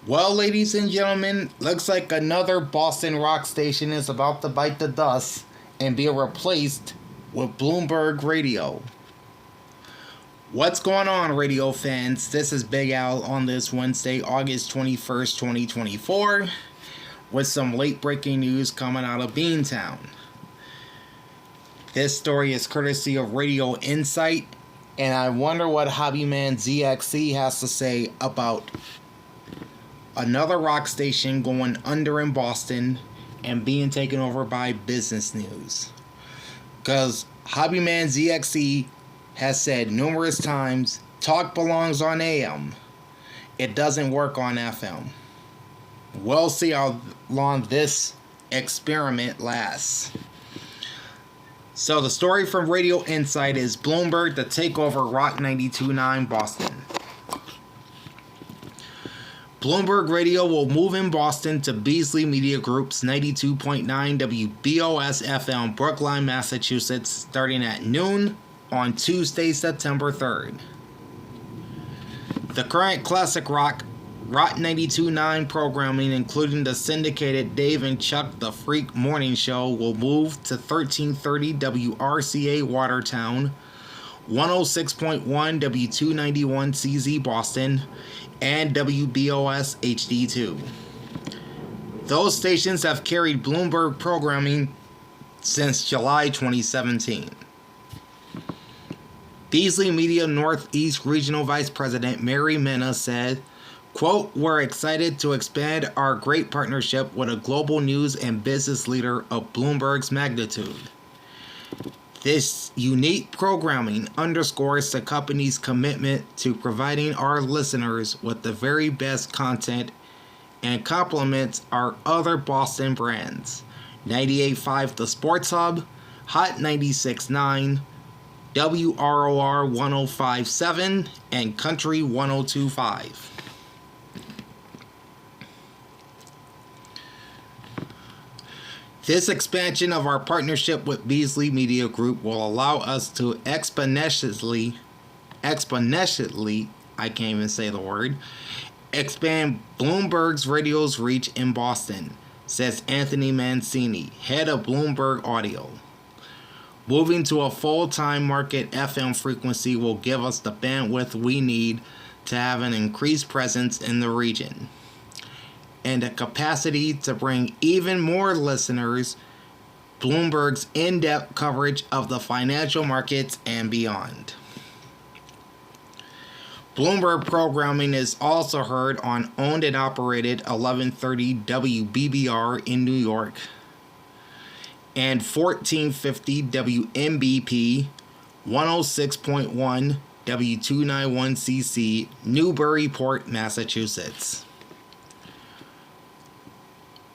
Well, ladies and gentlemen, looks like another Boston rock station is about to bite the dust and be replaced with Bloomberg Radio. What's going on, radio fans? This is Big Al on this Wednesday, August 21st, 2024, with some late breaking news coming out of Beantown. This story is courtesy of Radio Insight, and I wonder what Hobbyman ZXC has to say about another rock station going under in Boston and being taken over by Business News. Because Hobbyman ZXC has said numerous times, talk belongs on AM. It doesn't work on FM. We'll see how long this experiment lasts. So the story from Radio Insight is Bloomberg to take over Rock 92.9 Boston. Bloomberg Radio will move in Boston to Beasley Media Group's 92.9 WBOS FM, Brookline, Massachusetts, starting at noon on Tuesday, September 3rd. The current classic rock 92.9 programming, including the syndicated Dave and Chuck the Freak Morning Show, will move to 1330 WRCA Watertown, 106.1 W291 CZ Boston, and WBOS HD2. Those stations have carried Bloomberg programming since July 2017. Beasley Media Northeast Regional Vice President Mary Mena said, quote, "We're excited to expand our great partnership with a global news and business leader of Bloomberg's magnitude. This unique programming underscores the company's commitment to providing our listeners with the very best content and complements our other Boston brands, 98.5 The Sports Hub, Hot 96.9, WROR 105.7, and Country 102.5. This expansion of our partnership with Beasley Media Group will allow us to exponentially, I can't even say the word, expand Bloomberg's radio's reach in Boston, says Anthony Mancini, head of Bloomberg Audio. Moving to a full-time market FM frequency will give us the bandwidth we need to have an increased presence in the region, and the capacity to bring even more listeners Bloomberg's in-depth coverage of the financial markets and beyond. Bloomberg programming is also heard on owned and operated 1130 WBBR in New York and 1450 WMBP, 106.1 W291CC, Newburyport, Massachusetts.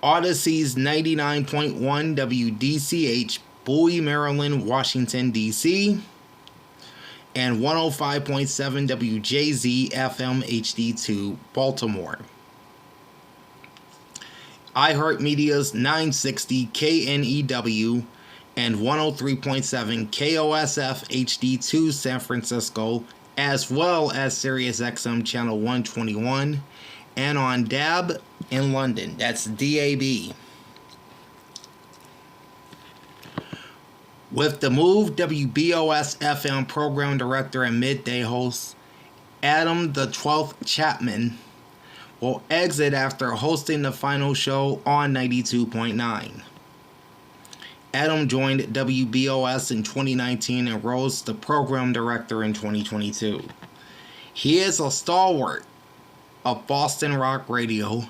Odyssey's 99.1 WDCH, Bowie, Maryland, Washington, D.C., and 105.7 WJZ FM HD2, Baltimore. iHeartMedia's 960 KNEW and 103.7 KOSF HD2, San Francisco, as well as SiriusXM Channel 121, and on DAB in London. That's DAB. With the move, WBOS FM program director and midday host Adam the 12th Chapman will exit after hosting the final show on 92.9. Adam joined WBOS in 2019 and rose to program director in 2022. He is a stalwart of Boston rock radio,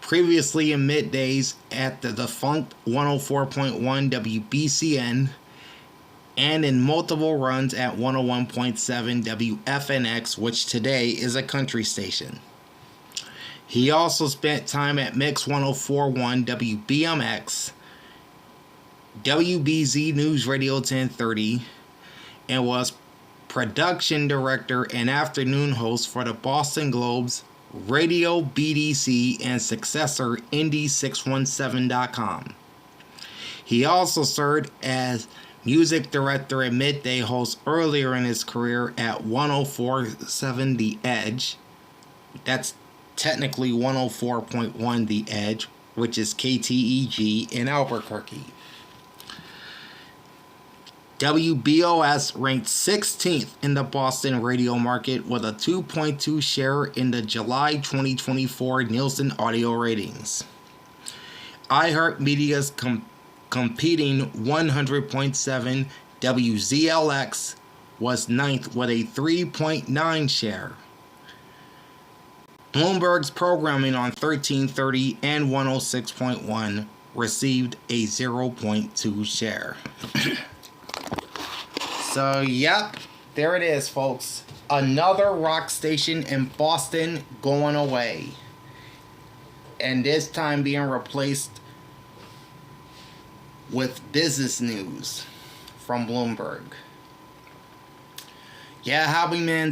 previously in middays at the defunct 104.1 WBCN and in multiple runs at 101.7 WFNX, which today is a country station. He also spent time at Mix 104.1 WBMX, WBZ News Radio 1030, and was production director and afternoon host for the Boston Globe's Radio BDC and successor Indy617.com. He also served as music director and midday host earlier in his career at 104.7 The Edge. That's technically 104.1 The Edge, which is KTEG in Albuquerque. WBOS ranked 16th in the Boston radio market with a 2.2 share in the July 2024 Nielsen audio ratings. iHeartMedia's competing 100.7 WZLX was 9th with a 3.9 share. Bloomberg's programming on 1330 and 106.1 received a 0.2 share. So, yep, there it is, folks. Another rock station in Boston going away. And this time being replaced with business news from Bloomberg. Yeah, Hobbyman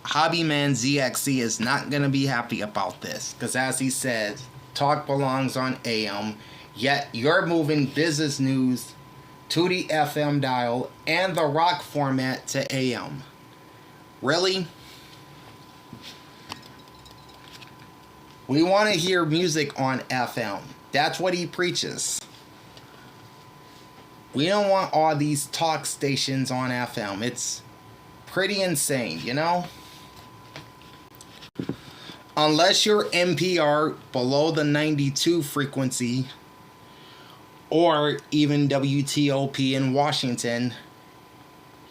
ZXC is not going to be happy about this. Because as he said, talk belongs on AM. Yet you're moving business news to the FM dial and the rock format to AM. Really? We want to hear music on FM. That's what he preaches. We don't want all these talk stations on FM. It's pretty insane, you know? Unless you're NPR below the 92 frequency, or even WTOP in Washington,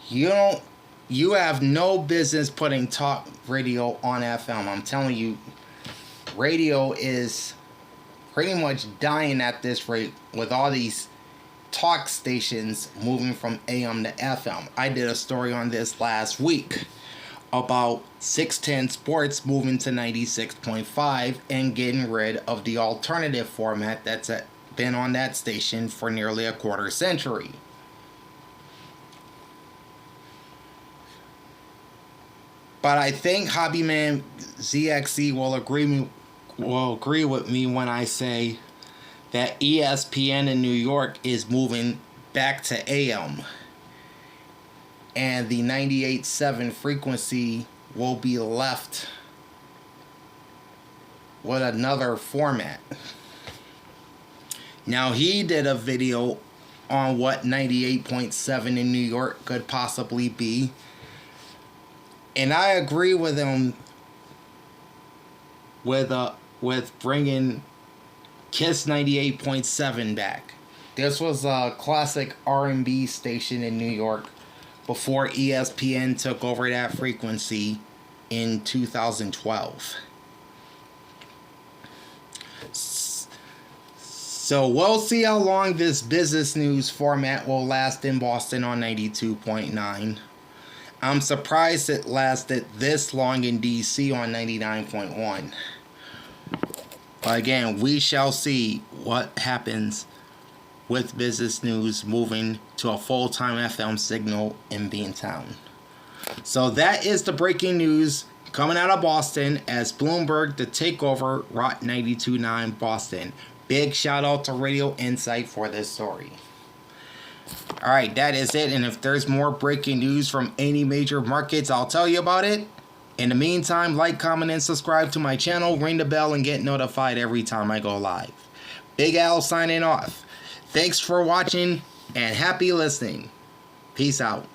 you have no business putting talk radio on FM. I'm telling you, radio is pretty much dying at this rate with all these talk stations moving from AM to FM. I did a story on this last week about 610 Sports moving to 96.5 and getting rid of the alternative format that's been on that station for nearly a quarter century. But I think Hobbyman ZXC will agree with me when I say that ESPN in New York is moving back to AM. And the 98.7 frequency will be left with another format. Now, he did a video on what 98.7 in New York could possibly be. And I agree with him with bringing Kiss 98.7 back. This was a classic R&B station in New York before ESPN took over that frequency in 2012. So we'll see how long this business news format will last in Boston on 92.9. I'm surprised it lasted this long in DC on 99.1. But again, we shall see what happens with business news moving to a full-time FM signal in Beantown. So that is the breaking news coming out of Boston as Bloomberg to take over Rock 92.9 Boston. Big shout out to Radio Insight for this story. Alright, that is it. And if there's more breaking news from any major markets, I'll tell you about it. In the meantime, like, comment, and subscribe to my channel. Ring the bell and get notified every time I go live. Big Al signing off. Thanks for watching and happy listening. Peace out.